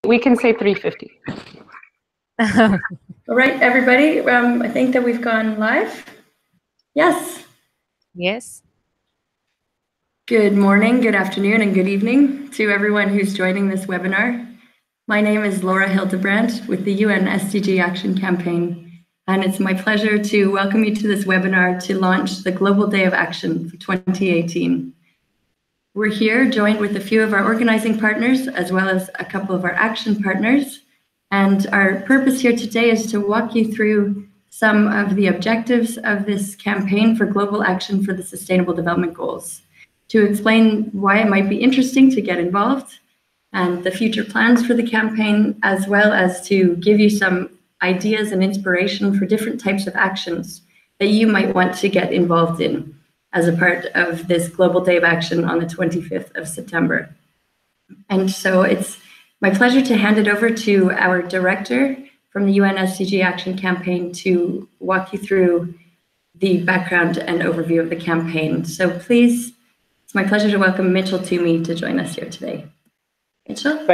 We can say 350. All right, everybody. I think that we've gone live. Yes. Yes. Good morning, good afternoon, and good evening to everyone who's joining this webinar. My name is Laura Hildebrandt with the UN SDG Action Campaign, and it's my pleasure to welcome you to this webinar to launch the Global Day of Action for 2018. We're here joined with a few of our organizing partners, as well as a couple of our action partners. And our purpose here today is to walk you through some of the objectives of this campaign for global action for the Sustainable Development Goals, to explain why it might be interesting to get involved and the future plans for the campaign, as well as to give you some ideas and inspiration for different types of actions that you might want to get involved in as a part of this Global Day of Action on the 25th of September. And so it's my pleasure to hand it over to our director from the UN SDG Action Campaign to walk you through the background and overview of the campaign. So please, it's my pleasure to welcome Mitchell Toomey to join us here today. Mitchell?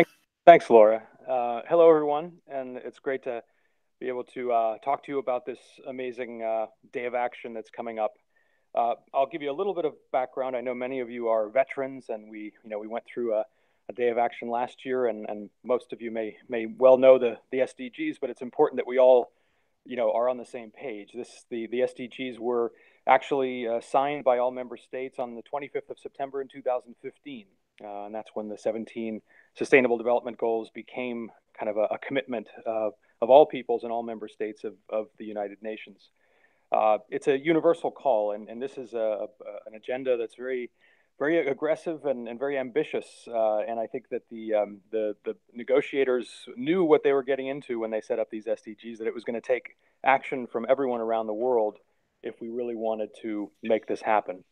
Thanks, Laura. Hello, everyone, and it's great to be able to talk to you about this amazing Day of Action that's coming up. I'll give you a little bit of background. I know many of you are veterans, and we went through a Day of Action last year, and most of you may well know the SDGs, but it's important that we all are on the same page. The SDGs were actually signed by all member states on the 25th of September in 2015, and that's when the 17 Sustainable Development Goals became kind of a commitment of all peoples and all member states of the United Nations. It's a universal call, and this is an agenda that's very aggressive and very ambitious. And I think that the negotiators knew what they were getting into when they set up these SDGs, that it was going to take action from everyone around the world if we really wanted to make this happen.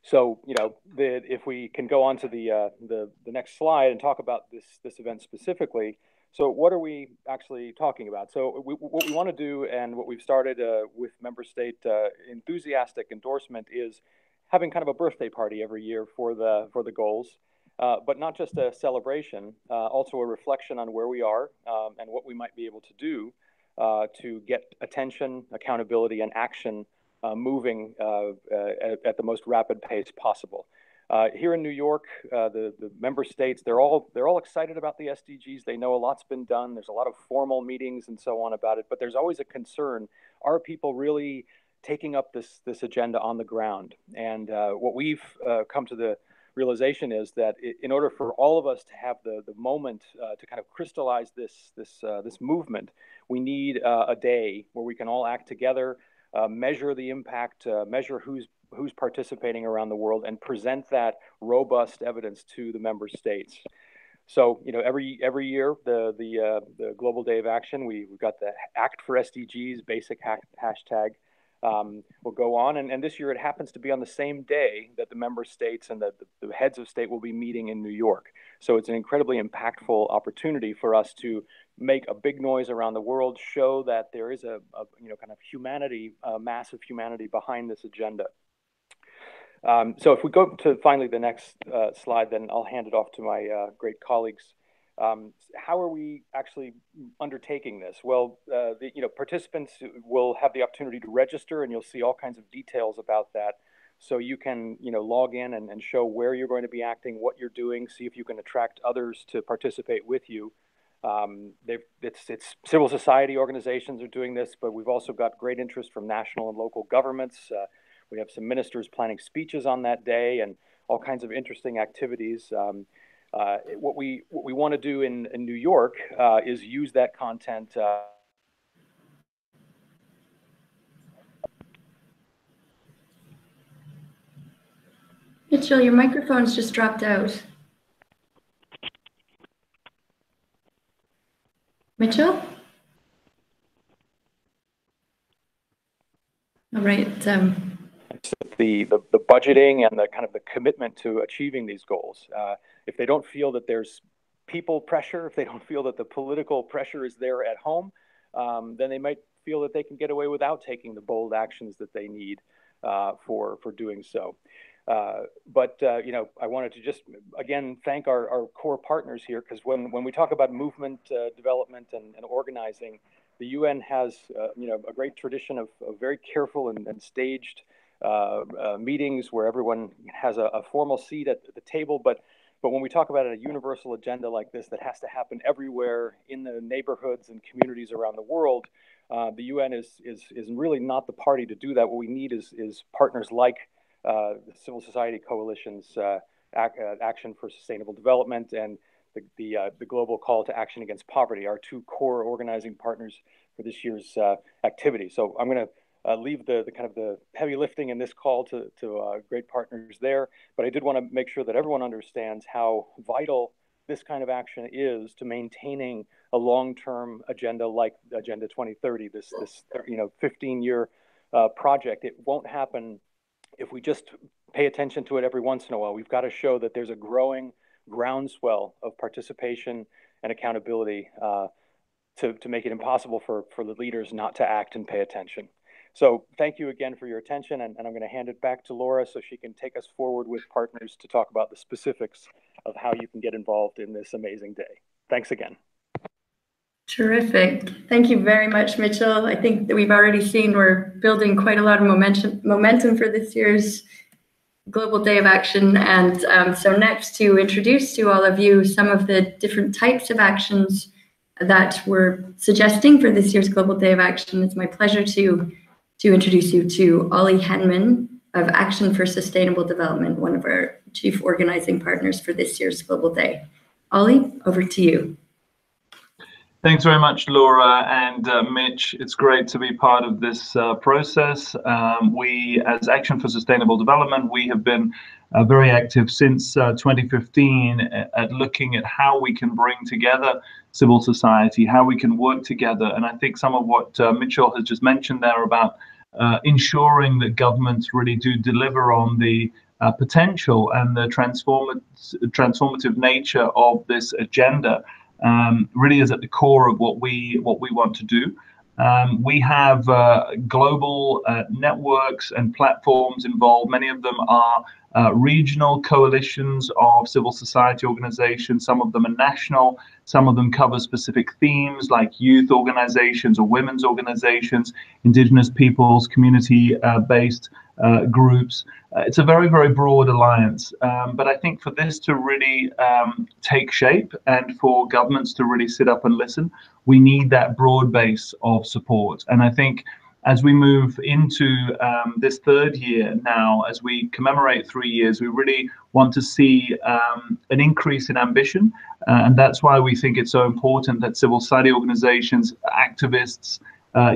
So, if we can go on to the next slide and talk about this event specifically. So what are we actually talking about? So what we want to do, and what we've started with member state enthusiastic endorsement, is having kind of a birthday party every year for the goals, but not just a celebration, also a reflection on where we are and what we might be able to do to get attention, accountability, and action moving at the most rapid pace possible. Here in New York, the member states, they're all excited about the SDGs. They know a lot's been done. There's a lot of formal meetings and so on about it, but there's always a concern: are people really taking up this agenda on the ground? And what we've come to the realization is that in order for all of us to have the moment to kind of crystallize this movement, we need a day where we can all act together, measure the impact, measure who's participating around the world, and present that robust evidence to the member states. So, every year, the Global Day of Action, we've got the Act for SDGs basic hashtag will go on, and this year it happens to be on the same day that the member states and the heads of state will be meeting in New York. So it's an incredibly impactful opportunity for us to make a big noise around the world, show that there is a kind of humanity, massive humanity behind this agenda. So if we go to finally the next slide, then I'll hand it off to my great colleagues. How are we actually undertaking this? Well, participants will have the opportunity to register, and you'll see all kinds of details about that. So you can, log in and show where you're going to be acting, what you're doing, see if you can attract others to participate with you. It's civil society organizations are doing this, but we've also got great interest from national and local governments. We have some ministers planning speeches on that day, and all kinds of interesting activities. What we want to do in New York is use that content. Mitchell, your microphone's just dropped out. Mitchell? All right. The budgeting and the kind of the commitment to achieving these goals. If they don't feel that there's people pressure, if they don't feel that the political pressure is there at home, then they might feel that they can get away without taking the bold actions that they need for doing so. But I wanted to just again thank our core partners here, because when we talk about movement development and organizing, the UN has a great tradition of very careful and staged meetings where everyone has a formal seat at the table. But when we talk about a universal agenda like this that has to happen everywhere in the neighborhoods and communities around the world, the UN is really not the party to do that. What we need is partners like the civil society coalitions, Action for Sustainable Development, and the Global Call to Action Against Poverty, our two core organizing partners for this year's activity. So I'm going to leave the kind of the heavy lifting in this call to great partners there, but I did want to make sure that everyone understands how vital this kind of action is to maintaining a long-term agenda like Agenda 2030, this 15-year project. It won't happen if we just pay attention to it every once in a while. We've got to show that there's a growing groundswell of participation and accountability to make it impossible for the leaders not to act and pay attention. So thank you again for your attention, and I'm going to hand it back to Laura so she can take us forward with partners to talk about the specifics of how you can get involved in this amazing day. Thanks again. Terrific. Thank you very much, Mitchell. I think that we've already seen we're building quite a lot of momentum for this year's Global Day of Action. And so next, to introduce to all of you some of the different types of actions that we're suggesting for this year's Global Day of Action, it's my pleasure to introduce you to Ollie Henman of Action for Sustainable Development, one of our chief organizing partners for this year's Global Day. Ollie, over to you. Thanks very much, Laura and Mitch. It's great to be part of this process. We, as Action for Sustainable Development, we have been very active since 2015 at looking at how we can bring together civil society, how we can work together. And I think some of what Mitchell has just mentioned there about ensuring that governments really do deliver on the potential and the transformative nature of this agenda really is at the core of what we want to do. We have global networks and platforms involved. Many of them are regional coalitions of civil society organizations. Some of them are national. Some of them cover specific themes like youth organizations or women's organizations, indigenous peoples, community-based groups. It's a very, very broad alliance. But I think for this to really take shape and for governments to really sit up and listen, we need that broad base of support. And I think as we move into this third year now, as we commemorate 3 years, we really want to see an increase in ambition. And that's why we think it's so important that civil society organizations, activists,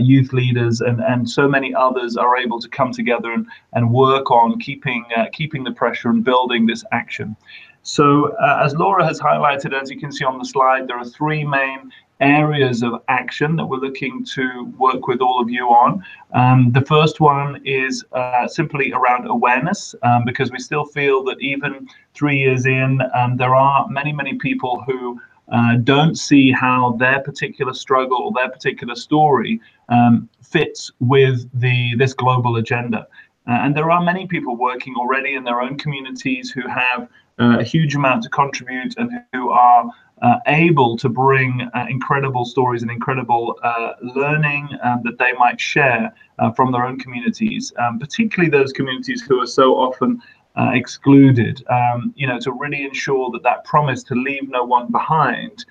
youth leaders, and so many others are able to come together and work on keeping the pressure and building this action. So as Laura has highlighted, as you can see on the slide, there are 3 main areas of action that we're looking to work with all of you on. The first one is simply around awareness, because we still feel that even 3 years in, there are many, many people who don't see how their particular struggle, their particular story fits with this global agenda. And there are many people working already in their own communities who have a huge amount to contribute and who are able to bring incredible stories and incredible learning that they might share from their own communities, particularly those communities who are so often excluded, to really ensure that that promise to leave no one behind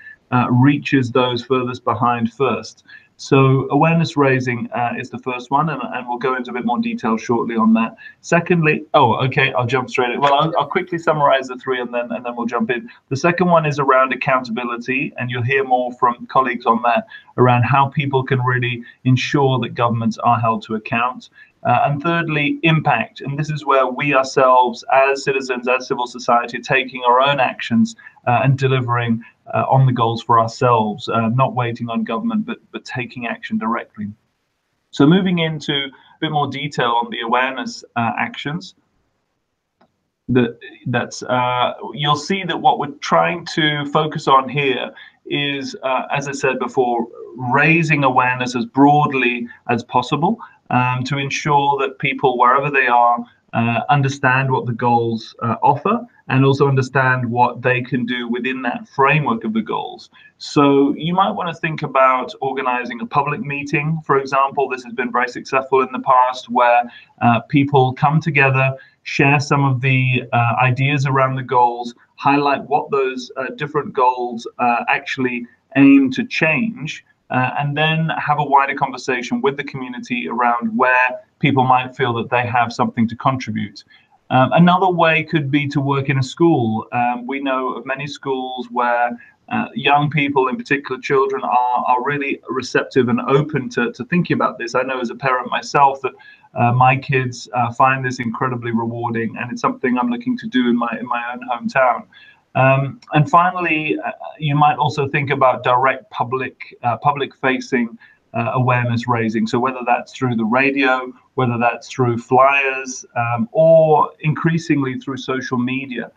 reaches those furthest behind first. So awareness raising is the first one, and we'll go into a bit more detail shortly on that. Secondly, I'll jump straight in. Well, I'll quickly summarize the 3 and then we'll jump in. The second one is around accountability, and you'll hear more from colleagues on that, around how people can really ensure that governments are held to account. And thirdly, impact. And this is where we ourselves, as citizens, as civil society, are taking our own actions and delivering on the goals for ourselves, not waiting on government, but taking action directly. So moving into a bit more detail on the awareness actions, you'll see that what we're trying to focus on here is, as I said before, raising awareness as broadly as possible, to ensure that people, wherever they are, understand what the goals offer, and also understand what they can do within that framework of the goals. So you might want to think about organizing a public meeting, for example. This has been very successful in the past, where people come together, share some of the ideas around the goals, highlight what those different goals actually aim to change, and then have a wider conversation with the community around where people might feel that they have something to contribute. Another way could be to work in a school. We know of many schools where young people, in particular children, are really receptive and open to thinking about this. I know as a parent myself that my kids find this incredibly rewarding, and it's something I'm looking to do in my own hometown. And finally, you might also think about direct public-facing awareness raising. So whether that's through the radio, whether that's through flyers, or increasingly through social media.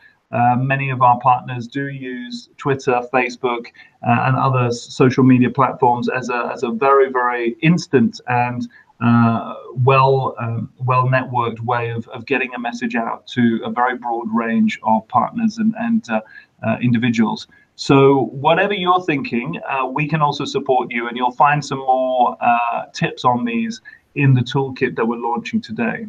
Many of our partners do use Twitter, Facebook, and other social media platforms as a very, very instant and well networked way of getting a message out to a very broad range of partners and individuals. So whatever you're thinking, we can also support you, and you'll find some more tips on these in the toolkit that we're launching today.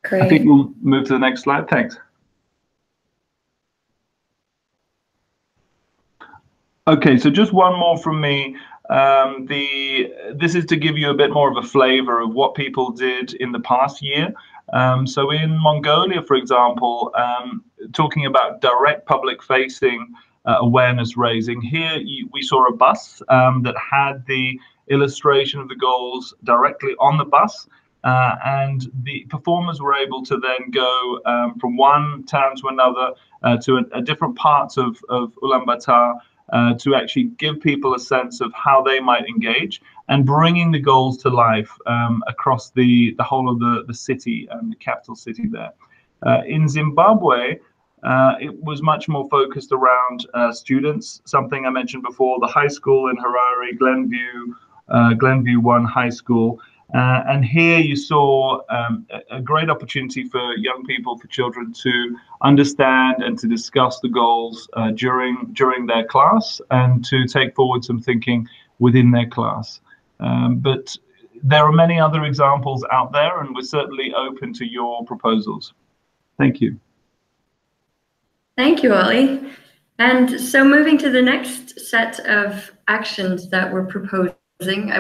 Great. I think we'll move to the next slide. Thanks. Okay, so just one more from me. This is to give you a bit more of a flavor of what people did in the past year. So in Mongolia, for example, talking about direct public-facing awareness raising, here we saw a bus that had the illustration of the goals directly on the bus. And the performers were able to then go from one town to another to a different parts of Ulaanbaatar to actually give people a sense of how they might engage and bringing the goals to life across the whole of the city and the capital city there. In Zimbabwe, it was much more focused around students, something I mentioned before, the high school in Harare, Glenview 1 High School. And here you saw a great opportunity for young people, for children to understand and to discuss the goals during their class and to take forward some thinking within their class. But there are many other examples out there, and we're certainly open to your proposals. Thank you. Thank you, Ollie. And so moving to the next set of actions that we're proposing,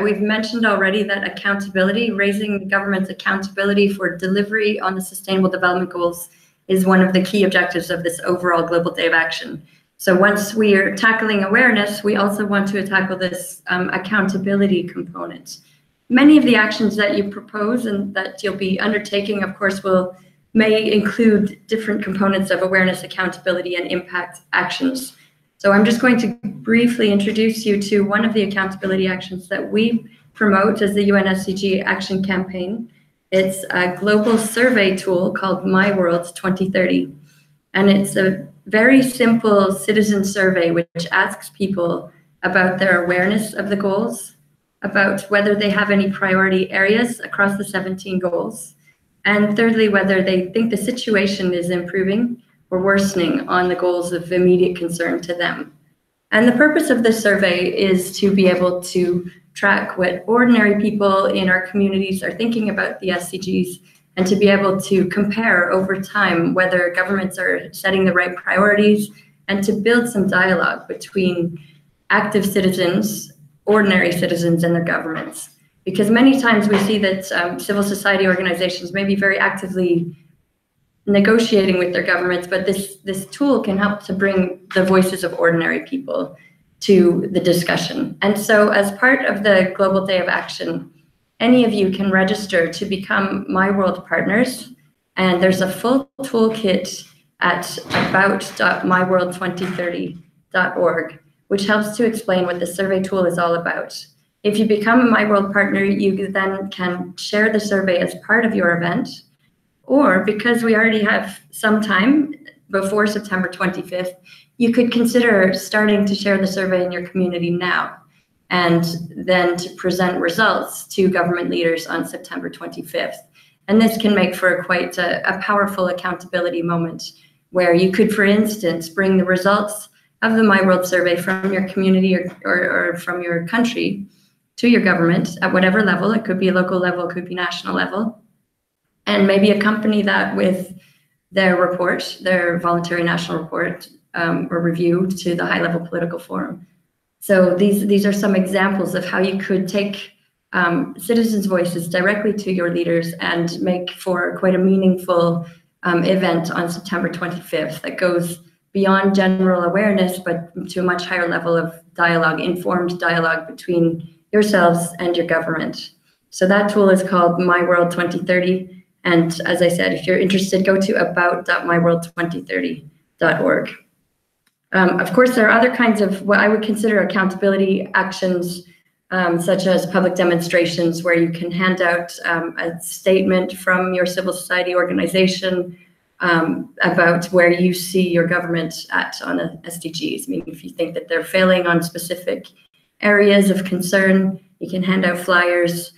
we've mentioned already that accountability, raising the government's accountability for delivery on the Sustainable Development Goals, is one of the key objectives of this overall Global Day of Action. So once we are tackling awareness, we also want to tackle this accountability component. Many of the actions that you propose and that you'll be undertaking, of course, may include different components of awareness, accountability, and impact actions. So I'm just going to briefly introduce you to one of the accountability actions that we promote as the UN SDG Action Campaign. It's a global survey tool called My World 2030. And it's a very simple citizen survey which asks people about their awareness of the goals, about whether they have any priority areas across the 17 goals, and thirdly, whether they think the situation is improving or worsening on the goals of immediate concern to them. And the purpose of this survey is to be able to track what ordinary people in our communities are thinking about the SDGs and to be able to compare over time whether governments are setting the right priorities and to build some dialogue between active citizens, ordinary citizens, and their governments. Because many times we see that civil society organizations may be very actively negotiating with their governments, but this tool can help to bring the voices of ordinary people to the discussion. And so as part of the Global Day of Action, any of you can register to become My World partners. And there's a full toolkit at about.myworld2030.org, which helps to explain what the survey tool is all about. If you become a My World partner, you then can share the survey as part of your event. Or because we already have some time before September 25th, you could consider starting to share the survey in your community now. and then to present results to government leaders on September 25th. And this can make for quite a powerful accountability moment, where you could, for instance, bring the results of the My World survey from your community or from your country to your government at whatever level. It could be local level, it could be national level, and maybe accompany that with their report, their voluntary national report or review to the high-level political forum. So these are some examples of how you could take citizens' voices directly to your leaders and make for quite a meaningful event on September 25th that goes beyond general awareness, but to a much higher level of dialogue, informed dialogue between yourselves and your government. So that tool is called My World 2030. And as I said, if you're interested, go to about.myworld2030.org. Of course, there are other kinds of what I would consider accountability actions, such as public demonstrations, where you can hand out a statement from your civil society organization about where you see your government at on the SDGs. I mean, if you think that they're failing on specific areas of concern, you can hand out flyers.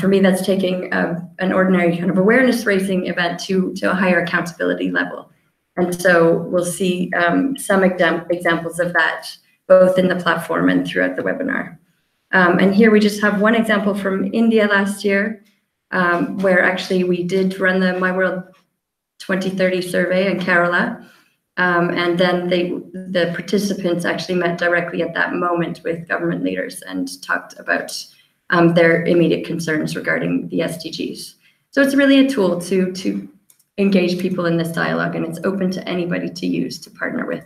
For me, that's taking an ordinary kind of awareness-raising event to a higher accountability level. And so we'll see some examples of that, both in the platform and throughout the webinar. And here we just have one example from India last year, where actually we did run the My World 2030 survey in Kerala. And then the participants actually met directly at that moment with government leaders and talked about their immediate concerns regarding the SDGs. So it's really a tool to engage people in this dialogue, and it's open to anybody to use, to partner with.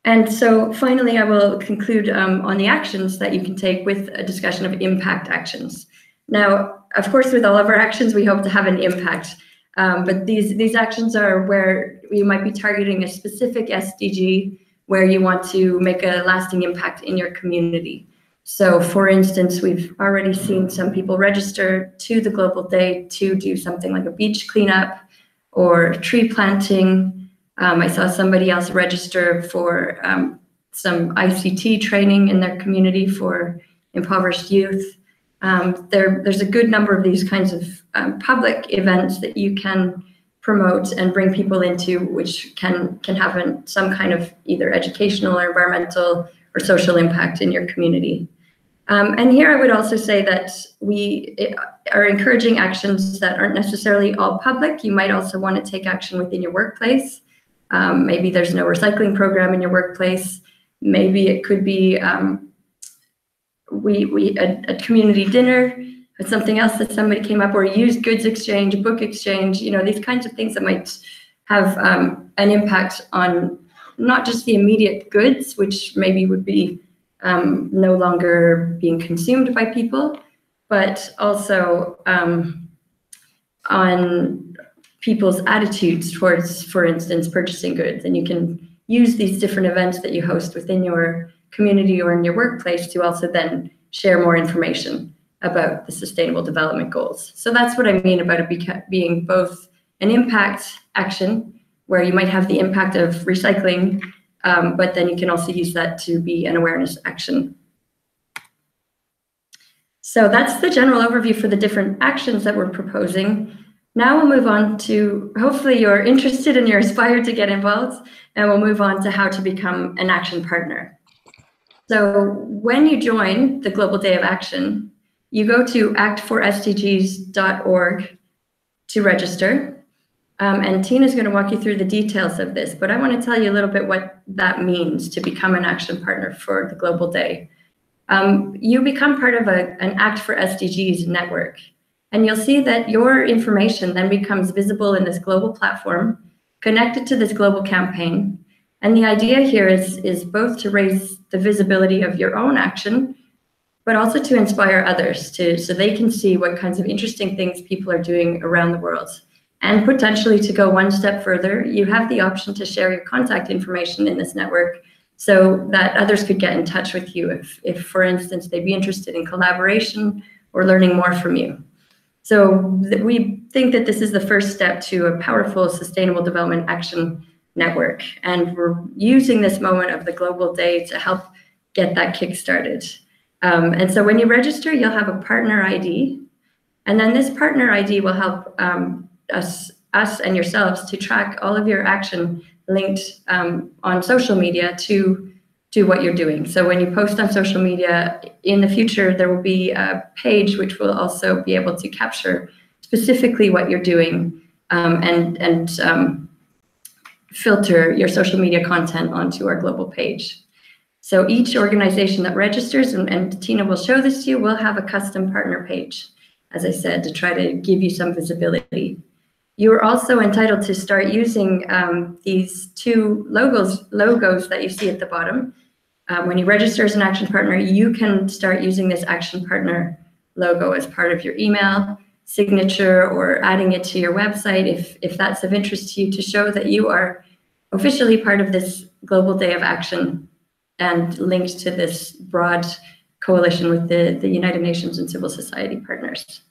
And so finally, I will conclude on the actions that you can take with a discussion of impact actions. Now, of course, with all of our actions, we hope to have an impact, but these actions are where you might be targeting a specific SDG where you want to make a lasting impact in your community. So for instance, we've already seen some people register to the Global Day to do something like a beach cleanup or tree planting. I saw somebody else register for some ICT training in their community for impoverished youth. There's a good number of these kinds of public events that you can promote and bring people into, which can have some kind of either educational or environmental or social impact in your community. And here I would also say that we are encouraging actions that aren't necessarily all public. You might also want to take action within your workplace. Maybe there's no recycling program in your workplace. Maybe it could be a community dinner, or something else that somebody came up, or a used goods exchange, a book exchange, these kinds of things that might have an impact on not just the immediate goods, which maybe would be no longer being consumed by people, but also on people's attitudes towards, for instance, purchasing goods. And you can use these different events that you host within your community or in your workplace to also then share more information about the Sustainable Development Goals. So that's what I mean about it being both an impact action, where you might have the impact of recycling, but then you can also use that to be an awareness action. So that's the general overview for the different actions that we're proposing. Now we'll move on to, hopefully you're interested and you're inspired to get involved, and we'll move on to how to become an action partner. So when you join the Global Day of Action, you go to act4sdgs.org to register. And Tina's going to walk you through the details of this, but I want to tell you a little bit what that means to become an action partner for the Global Day. You become part of an Act for SDGs network, and you'll see that your information then becomes visible in this global platform, connected to this global campaign. And the idea here is both to raise the visibility of your own action, but also to inspire others so they can see what kinds of interesting things people are doing around the world. And potentially to go one step further, you have the option to share your contact information in this network so that others could get in touch with you if for instance, they'd be interested in collaboration or learning more from you. So we think that this is the first step to a powerful Sustainable Development Action Network. And we're using this moment of the Global Day to help get that kick-started. And so when you register, you'll have a partner ID. And then this partner ID will help us and yourselves to track all of your action linked on social media to what you're doing. So when you post on social media in the future, there will be a page which will also be able to capture specifically what you're doing and filter your social media content onto our global page. So each organization that registers, and Tina will show this to you, will have a custom partner page, as I said, to try to give you some visibility. You are also entitled to start using these two logos that you see at the bottom. When you register as an action partner, you can start using this action partner logo as part of your email signature or adding it to your website if that's of interest to you, to show that you are officially part of this Global Day of Action and linked to this broad coalition with the United Nations and civil society partners.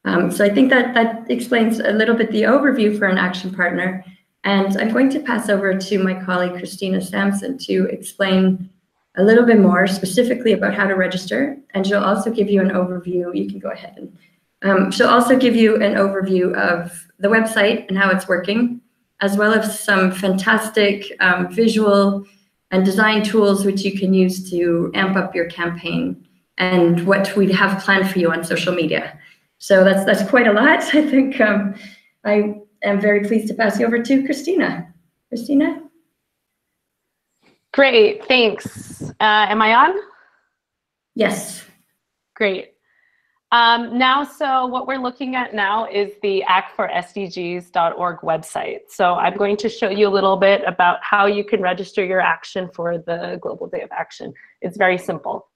So I think that explains a little bit the overview for an action partner. And I'm going to pass over to my colleague, Christina Sampson, to explain a little bit more specifically about how to register. And she'll also give you an overview. You can go ahead and she'll also give you an overview of the website and how it's working, as well as some fantastic visual and design tools which you can use to amp up your campaign and what we have planned for you on social media. So that's quite a lot. I think I am very pleased to pass you over to Christina. Christina? Great, thanks. Am I on? Yes. Great. Now, so what we're looking at now is the act4sdgs.org website. So I'm going to show you a little bit about how you can register your action for the Global Day of Action. It's very simple.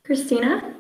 Christina?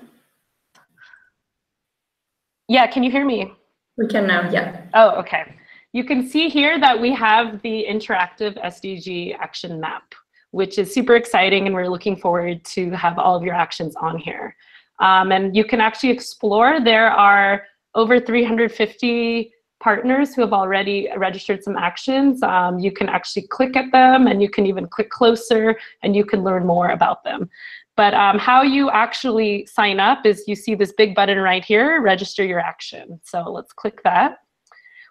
Yeah, can you hear me? We can now, yeah. Oh, okay. You can see here that we have the interactive SDG action map, which is super exciting, and we're looking forward to have all of your actions on here. And you can actually explore. There are over 350 partners who have already registered some actions. You can actually click at them, and you can even click closer, and you can learn more about them. But how you actually sign up is you see this big button right here, register your action. So let's click that,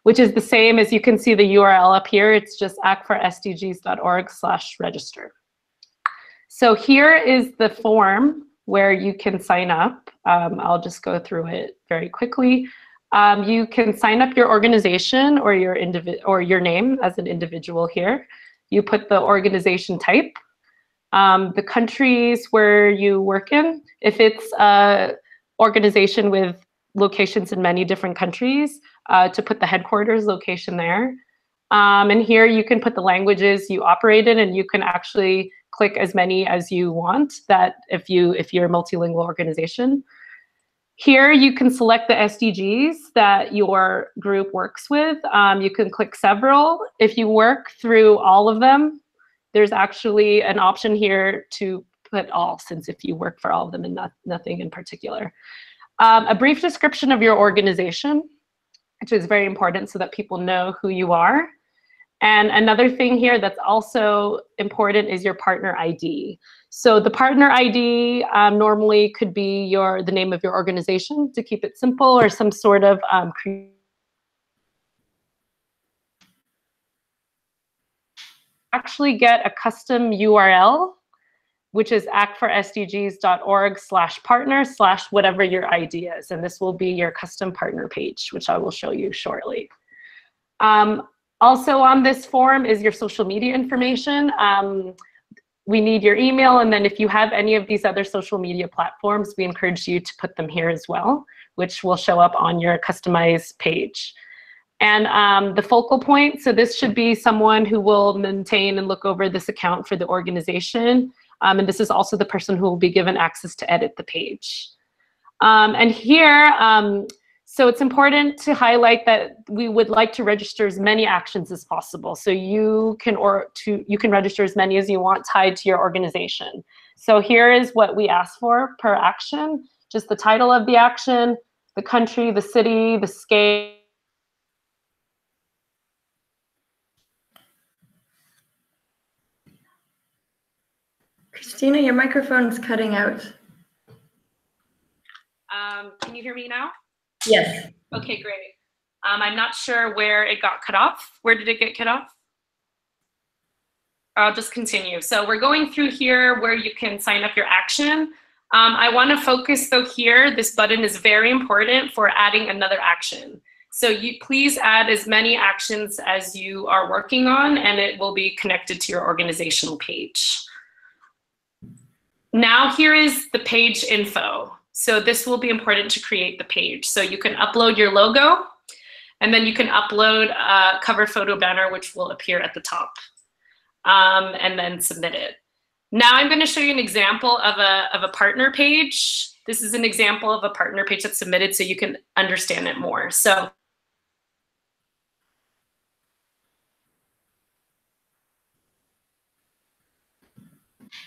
which is the same as you can see the URL up here. It's just act4sdgs.org/register. So here is the form where you can sign up. I'll just go through it very quickly. You can sign up your organization or your name as an individual here. You put the organization type, the countries where you work in. If it's an organization with locations in many different countries, to put the headquarters location there. And here you can put the languages you operate in, and you can actually click as many as you want, that if you're a multilingual organization. Here you can select the SDGs that your group works with. You can click several. If you work through all of them, there's actually an option here to put all, since if you work for all of them and nothing in particular. A brief description of your organization, which is very important so that people know who you are. And another thing here that's also important is your partner ID. So the partner ID normally could be the name of your organization, to keep it simple, or some sort of actually get a custom URL, which is act4sdgs.org/partner/ whatever your ID is. And this will be your custom partner page, which I will show you shortly. Also on this form is your social media information. We need your email, and then if you have any of these other social media platforms, we encourage you to put them here as well, which will show up on your customized page. And the focal point, so this should be someone who will maintain and look over this account for the organization. And this is also the person who will be given access to edit the page. And here, so it's important to highlight that we would like to register as many actions as possible. So you can register as many as you want tied to your organization. So here is what we ask for per action: just the title of the action, the country, the city, the scale. Christina, your microphone's cutting out. Can you hear me now? Yes. Okay, great. I'm not sure where it got cut off. Where did it get cut off? I'll just continue. So we're going through here where you can sign up your action. I want to focus though here, this button is very important for adding another action. So you please add as many actions as you are working on, and it will be connected to your organizational page. Now here is the page info. So this will be important to create the page. So you can upload your logo, and then you can upload a cover photo banner, which will appear at the top, and then submit it. Now I'm going to show you an example of a partner page. This is an example of a partner page that's submitted so you can understand it more. So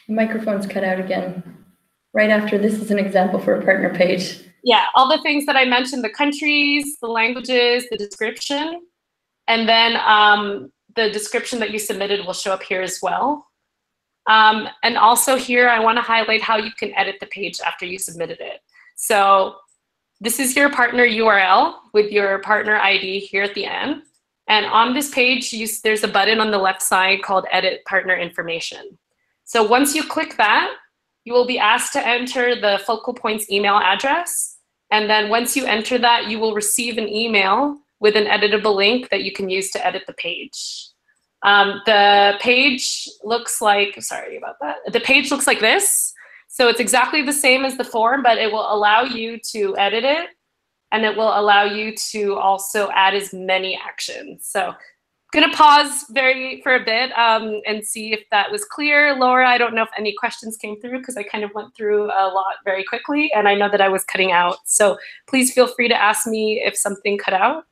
The microphone's cut out again. Right after this is an example for a partner page. yeah, all the things that I mentioned, the countries, the languages, the description, and then the description that you submitted will show up here as well. And also here, I want to highlight how you can edit the page after you submitted it. So this is your partner URL with your partner ID here at the end. And on this page, there's a button on the left side called Edit Partner Information. So once you click that, you will be asked to enter the focal point's email address. And then once you enter that, you will receive an email with an editable link that you can use to edit the page. The page looks like, sorry about that. The page looks like this. So it's exactly the same as the form, but it will allow you to edit it, and it will allow you to also add as many actions. So I'm gonna pause for a bit and see if that was clear. Laura, I don't know if any questions came through because I kind of went through a lot very quickly, and I know that I was cutting out. So please feel free to ask me if something cut out.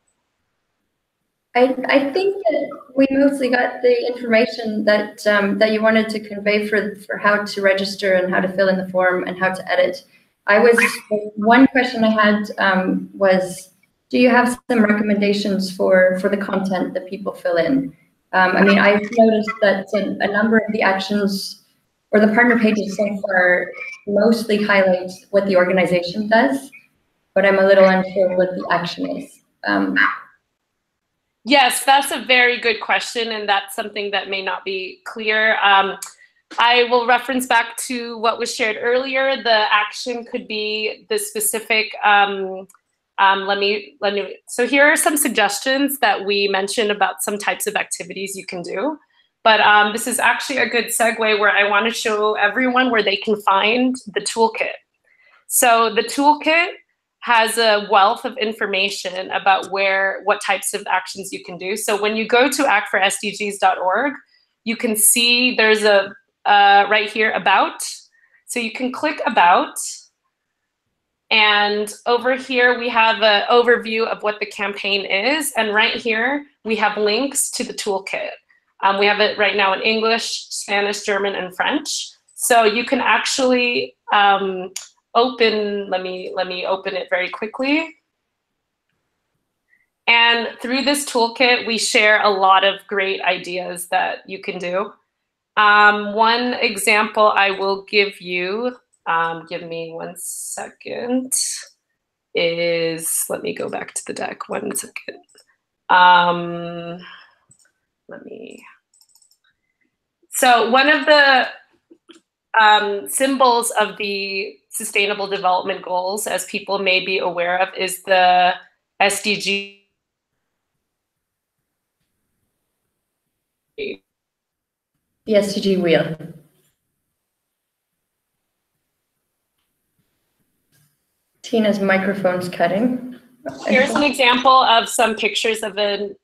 I think that we mostly got the information that that you wanted to convey for how to register and how to fill in the form and how to edit. One question I had was, do you have some recommendations for the content that people fill in? I mean, I've noticed that a number of the actions or the partner pages so far mostly highlight what the organization does, but I'm a little unsure what the action is. Yes, that's a very good question, and that's something that may not be clear. I will reference back to what was shared earlier. The action could be the specific, so here are some suggestions that we mentioned about some types of activities you can do. But this is actually a good segue where I want to show everyone where they can find the toolkit. So the toolkit has a wealth of information about what types of actions you can do. So when you go to actforsdgs.org, you can see there's a right here, About. So you can click About. And over here, we have an overview of what the campaign is. And right here, we have links to the toolkit. We have it right now in English, Spanish, German, and French. So you can actually let me open it very quickly. And through this toolkit, we share a lot of great ideas that you can do. One example I will give you, give me 1 second, is, let me go back to the deck 1 second. So one of the symbols of the Sustainable Development Goals, as people may be aware of, is the SDG. The SDG wheel. Tina's microphone's cutting. Here's an example of some pictures of an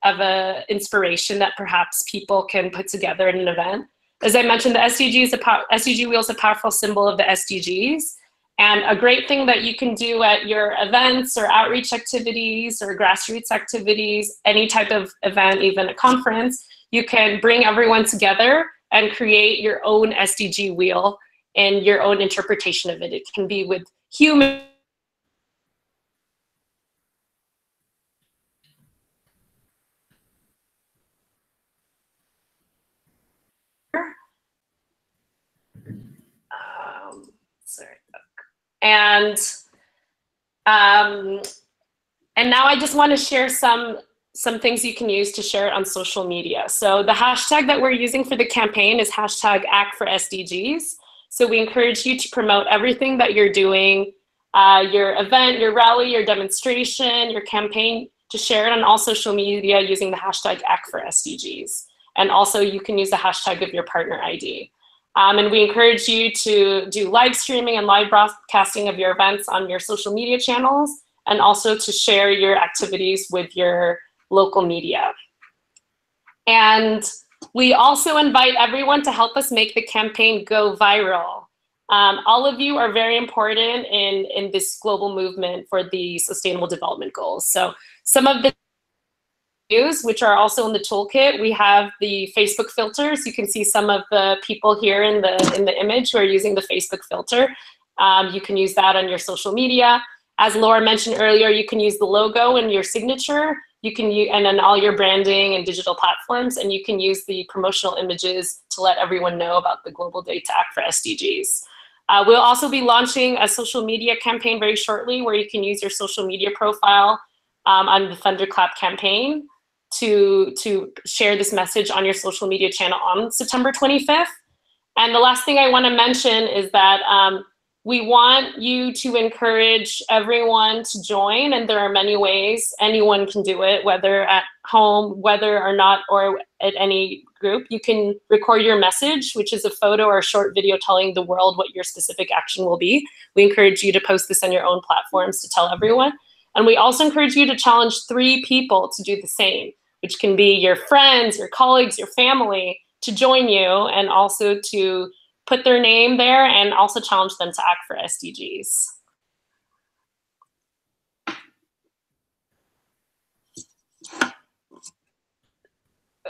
inspiration that perhaps people can put together in an event. As I mentioned, the SDG wheel is a powerful symbol of the SDGs. And a great thing that you can do at your events or outreach activities or grassroots activities, any type of event, even a conference, you can bring everyone together and create your own SDG wheel and your own interpretation of it. It can be with human And now I just want to share some things you can use to share it on social media. So the hashtag that we're using for the campaign is hashtag Act for SDGs. So we encourage you to promote everything that you're doing, your event, your rally, your demonstration, your campaign, to share it on all social media using the hashtag Act for SDGs. And also you can use the hashtag of your partner ID. And we encourage you to do live streaming and live broadcasting of your events on your social media channels, and also to share your activities with your local media. And we also invite everyone to help us make the campaign go viral. All of you are very important in this global movement for the Sustainable Development Goals. So some of the use, which are also in the toolkit, we have the Facebook filters. You can see some of the people here in the image who are using the Facebook filter. You can use that on your social media. As Laura mentioned earlier, you can use the logo in your signature. You can use, and then all your branding and digital platforms, and you can use the promotional images to let everyone know about the Global Day to Act for SDGs. We'll also be launching a social media campaign very shortly, where you can use your social media profile on the Thunderclap campaign to share this message on your social media channel on September 25th. And the last thing I want to mention is that we want you to encourage everyone to join, and there are many ways anyone can do it, whether at home, whether or not, or at any group. You can record your message, which is a photo or a short video telling the world what your specific action will be. We encourage you to post this on your own platforms to tell everyone. And we also encourage you to challenge 3 people to do the same, which can be your friends, your colleagues, your family, to join you, and also to put their name there, and also challenge them to act for SDGs.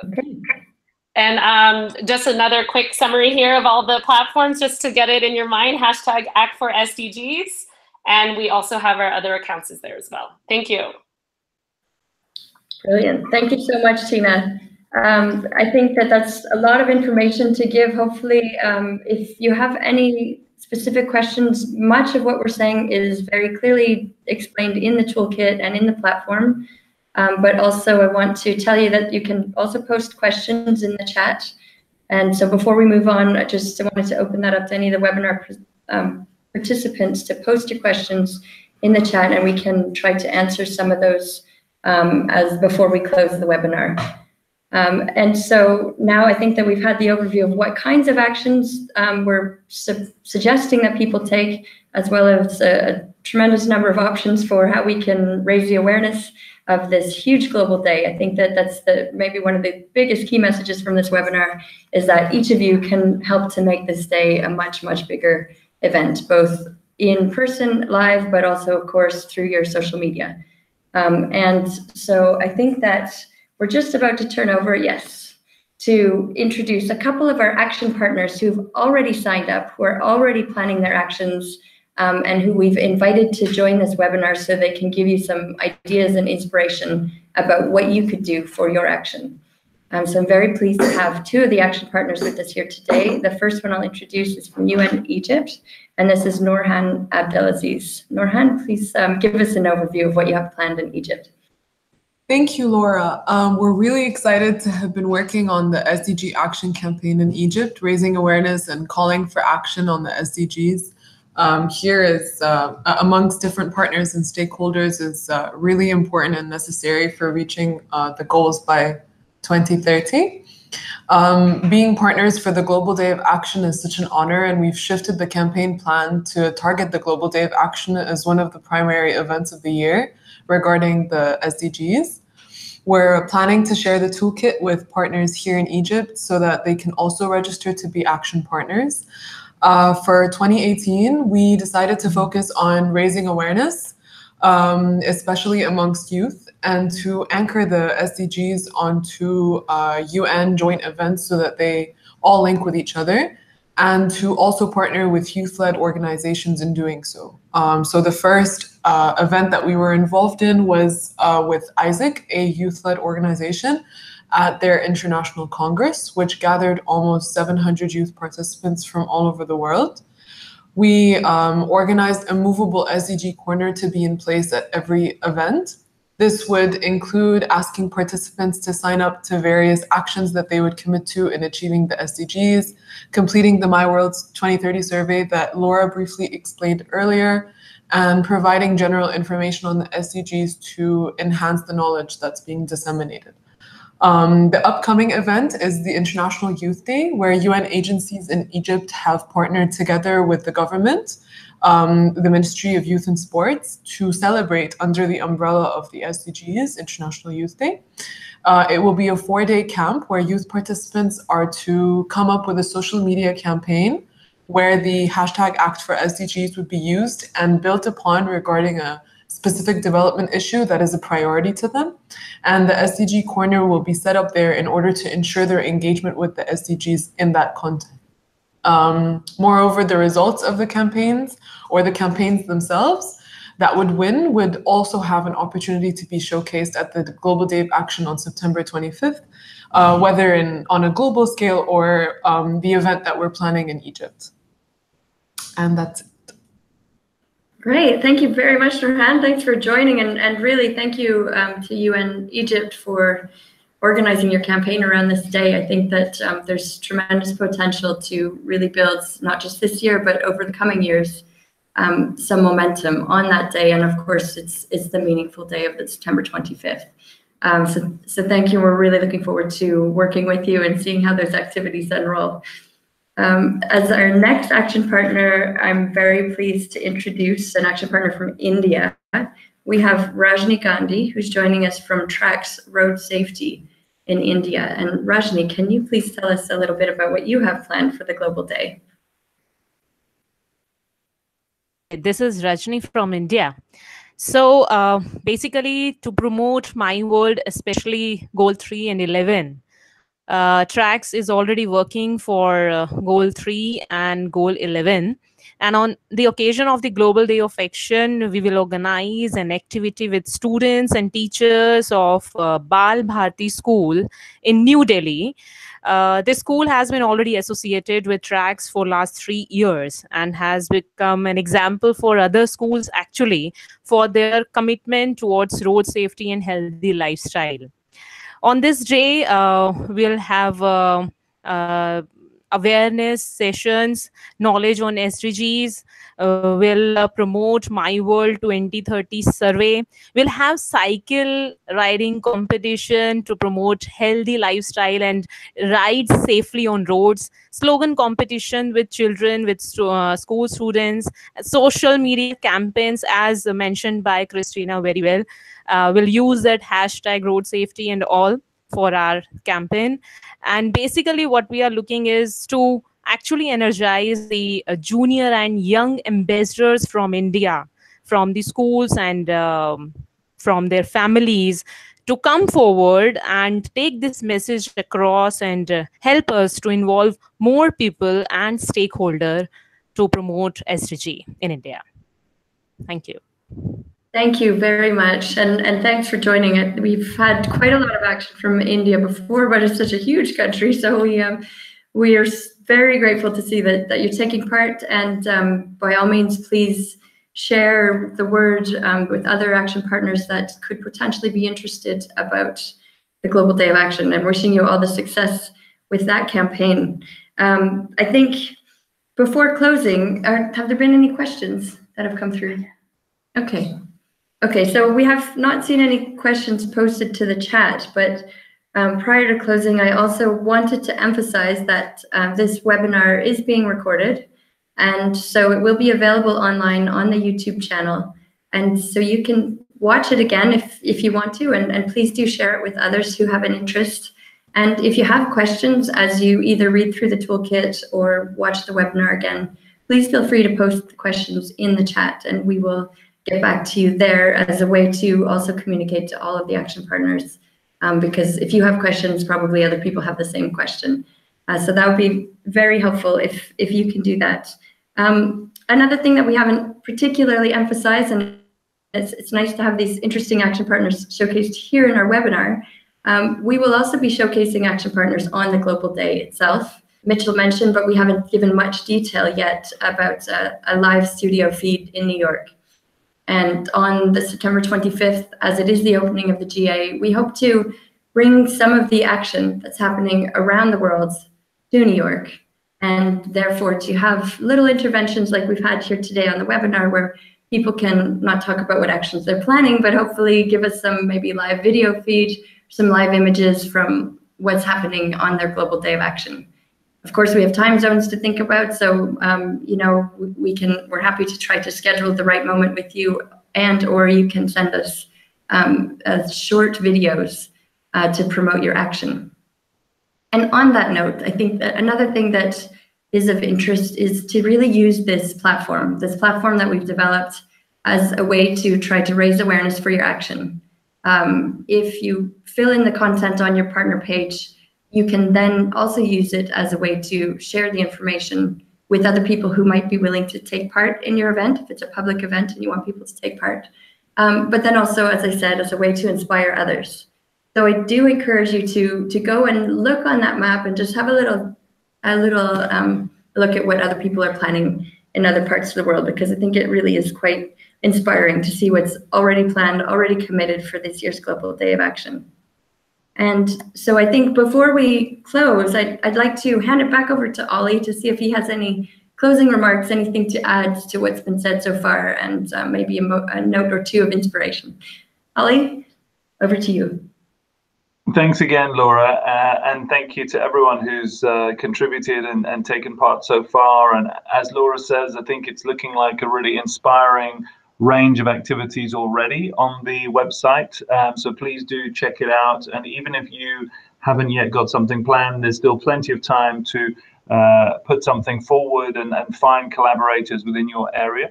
Okay. And just another quick summary here of all the platforms, just to get it in your mind, hashtag Act for SDGs. And we also have our other accounts there as well. Thank you. Brilliant. Thank you so much, Tina. I think that that's a lot of information to give. Hopefully, if you have any specific questions, much of what we're saying is very clearly explained in the toolkit and in the platform. But also, I want to tell you that you can also post questions in the chat. And so before we move on, I wanted to open that up to any of the webinar participants to post your questions in the chat, and we can try to answer some of those as before we close the webinar. And so now I think that we've had the overview of what kinds of actions we're suggesting that people take, as well as a tremendous number of options for how we can raise the awareness of this huge global day. I think that that's maybe one of the biggest key messages from this webinar, is that each of you can help to make this day a much, much bigger event, both in person, live, but also, of course, through your social media. And so I think that we're just about to turn over, to introduce a couple of our action partners who've already signed up, who are already planning their actions, and who we've invited to join this webinar so they can give you some ideas and inspiration about what you could do for your action. So I'm very pleased to have 2 of the action partners with us here today. The first one I'll introduce is from UN Egypt, and this is Norhan Abdelaziz. Norhan, please give us an overview of what you have planned in Egypt. Thank you, Laura. We're really excited to have been working on the SDG Action Campaign in Egypt, raising awareness and calling for action on the SDGs. Here is, amongst different partners and stakeholders, is really important and necessary for reaching the goals by 2030. Being partners for the Global Day of Action is such an honor, and we've shifted the campaign plan to target the Global Day of Action as one of the primary events of the year regarding the SDGs. We're planning to share the toolkit with partners here in Egypt so that they can also register to be action partners. For 2018, we decided to focus on raising awareness, especially amongst youth, and to anchor the SDGs onto UN joint events so that they all link with each other, and to also partner with youth-led organizations in doing so. So the first event that we were involved in was with Isaac, a youth-led organization, at their international congress, which gathered almost 700 youth participants from all over the world. we organized a movable SDG corner to be in place at every event. This would include asking participants to sign up to various actions that they would commit to in achieving the SDGs, completing the My World 2030 survey that Laura briefly explained earlier, and providing general information on the SDGs to enhance the knowledge that's being disseminated. The upcoming event is the International Youth Day, where UN agencies in Egypt have partnered together with the government, the Ministry of Youth and Sports, to celebrate under the umbrella of the SDGs, International Youth Day. It will be a 4-day camp where youth participants are to come up with a social media campaign where the hashtag Act for SDGs would be used and built upon regarding a specific development issue that is a priority to them. And the SDG corner will be set up there in order to ensure their engagement with the SDGs in that context. Moreover, the results of the campaigns or the campaigns themselves that would win would also have an opportunity to be showcased at the Global Day of Action on September 25th, whether on a global scale or the event that we're planning in Egypt. And that's it. Great, thank you very much, Nurhan. Thanks for joining, and really thank you to UN Egypt for organizing your campaign around this day. I think that there's tremendous potential to really build, not just this year, but over the coming years, some momentum on that day. And of course, it's the meaningful day of the September 25th. So thank you. We're really looking forward to working with you and seeing how those activities unroll. As our next action partner, I'm very pleased to introduce an action partner from India. We have Rajni Gandhi, who's joining us from TRAX Road Safety in India. And Rajni, can you please tell us a little bit about what you have planned for the Global Day? This is Rajni from India. So basically, to promote My World, especially Goal 3 and 11, TRAX is already working for Goal 3 and Goal 11. And on the occasion of the Global Day of Action, we will organize an activity with students and teachers of Bal Bharti School in New Delhi. This school has been already associated with TRAX for last 3 years and has become an example for other schools actually for their commitment towards road safety and healthy lifestyle. On this day, we'll have awareness sessions, knowledge on SDGs. We'll promote My World 2030 survey. We'll have cycle riding competition to promote healthy lifestyle and ride safely on roads. Slogan competition with children, with school students. Social media campaigns, as mentioned by Christina very well. We'll use that hashtag road safety and all for our campaign. And basically what we are looking is to actually energize the junior and young ambassadors from India, from the schools and from their families, to come forward and take this message across and help us to involve more people and stakeholders to promote SDG in India. Thank you. Thank you very much, and thanks for joining it. We've had quite a lot of action from India before, but it's such a huge country, so we are very grateful to see that you're taking part. And by all means, please share the word with other action partners that could potentially be interested about the Global Day of Action. And wishing you all the success with that campaign. I think before closing, have there been any questions that have come through? Okay, so we have not seen any questions posted to the chat, but prior to closing, I also wanted to emphasize that this webinar is being recorded, and so it will be available online on the YouTube channel. And so you can watch it again if you want to, and please do share it with others who have an interest. And if you have questions as you either read through the toolkit or watch the webinar again, please feel free to post the questions in the chat, and we will get back to you there as a way to also communicate to all of the action partners. Because if you have questions, probably other people have the same question. So that would be very helpful if you can do that. Another thing that we haven't particularly emphasized, and it's nice to have these interesting action partners showcased here in our webinar, we will also be showcasing action partners on the Global Day itself. Mitchell mentioned, but we haven't given much detail yet about a live studio feed in New York. And on the September 25th, as it is the opening of the GA, we hope to bring some of the action that's happening around the world to New York, and therefore to have little interventions like we've had here today on the webinar, where people can not talk about what actions they're planning, but hopefully give us some maybe live video feed, some live images from what's happening on their global day of action. Of course, we have time zones to think about, so you know, we're happy to try to schedule the right moment with you, and or you can send us short videos to promote your action. And on that note, I think that another thing that is of interest is to really use this platform that we've developed as a way to try to raise awareness for your action. If you fill in the content on your partner page, you can then also use it as a way to share the information with other people who might be willing to take part in your event, if it's a public event and you want people to take part. But then also, as I said, as a way to inspire others. So I do encourage you to go and look on that map and just have a little look at what other people are planning in other parts of the world, because I think it really is quite inspiring to see what's already planned, already committed for this year's Global Day of Action. And so I think before we close, I'd like to hand it back over to Ollie to see if he has any closing remarks, anything to add to what's been said so far, and maybe a note or two of inspiration. Ollie, over to you. Thanks again, Laura, and thank you to everyone who's contributed and taken part so far. And as Laura says, I think it's looking like a really inspiring range of activities already on the website. So please do check it out. And even if you haven't yet got something planned, there's still plenty of time to put something forward and find collaborators within your area.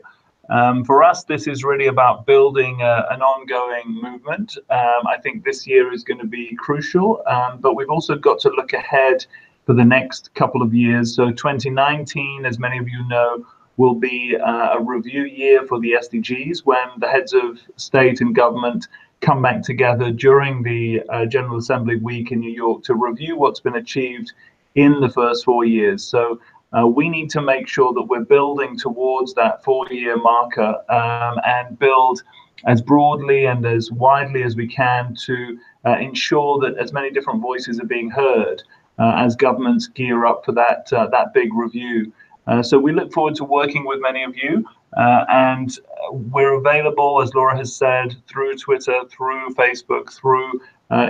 For us, this is really about building an ongoing movement. I think this year is going to be crucial, but we've also got to look ahead for the next couple of years. So 2019, as many of you know, will be a review year for the SDGs, when the heads of state and government come back together during the General Assembly week in New York to review what's been achieved in the first 4 years. So we need to make sure that we're building towards that 4-year marker and build as broadly and as widely as we can to ensure that as many different voices are being heard as governments gear up for that big review. So we look forward to working with many of you, and we're available, as Laura has said, through Twitter, through Facebook, through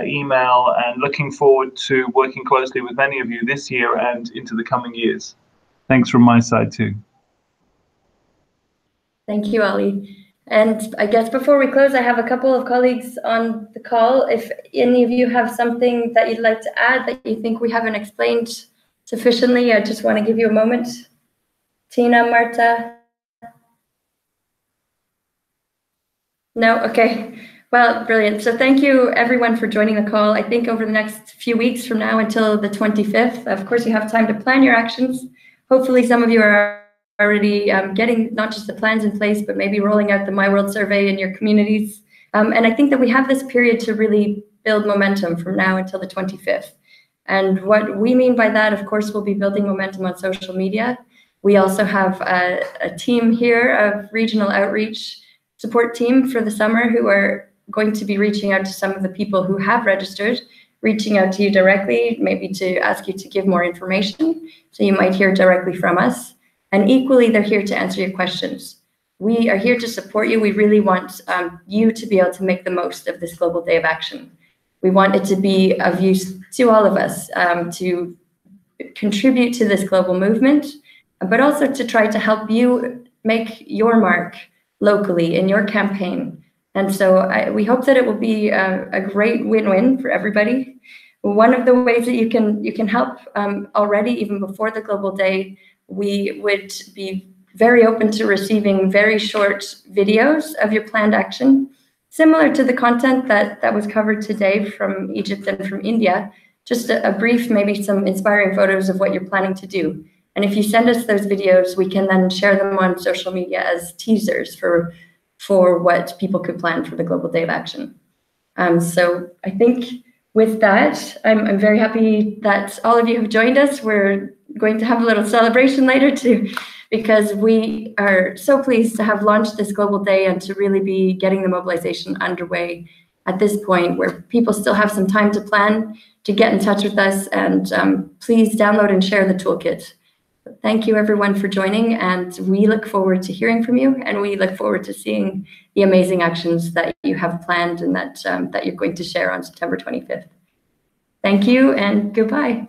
email, and looking forward to working closely with many of you this year and into the coming years. Thanks from my side too. Thank you, Ollie. And I guess before we close, I have a couple of colleagues on the call. If any of you have something that you'd like to add that you think we haven't explained sufficiently, I just want to give you a moment. Tina, Marta? No? Okay. Well, brilliant. So thank you everyone for joining the call. I think over the next few weeks from now until the 25th, of course, you have time to plan your actions. Hopefully some of you are already getting not just the plans in place, but maybe rolling out the My World survey in your communities. And I think that we have this period to really build momentum from now until the 25th. And what we mean by that, of course, we'll be building momentum on social media. We also have a team here of regional outreach support team for the summer who are going to be reaching out to some of the people who have registered, reaching out to you directly, maybe to ask you to give more information. So you might hear directly from us. And equally, they're here to answer your questions. We are here to support you. We really want you to be able to make the most of this Global Day of Action. We want it to be of use to all of us, to contribute to this global movement, but also to try to help you make your mark locally in your campaign. And so we hope that it will be a great win-win for everybody. One of the ways that you can help already, even before the Global Day, we would be very open to receiving very short videos of your planned action, similar to the content that was covered today from Egypt and from India, just a brief, maybe some inspiring photos of what you're planning to do. And if you send us those videos, we can then share them on social media as teasers for what people could plan for the Global Day of Action. So I think with that, I'm very happy that all of you have joined us. We're going to have a little celebration later too, because we are so pleased to have launched this global day and to really be getting the mobilization underway at this point where people still have some time to plan, to get in touch with us, and please download and share the toolkit. Thank you everyone for joining, and we look forward to hearing from you, and we look forward to seeing the amazing actions that you have planned and that you're going to share on September 25th. Thank you and goodbye.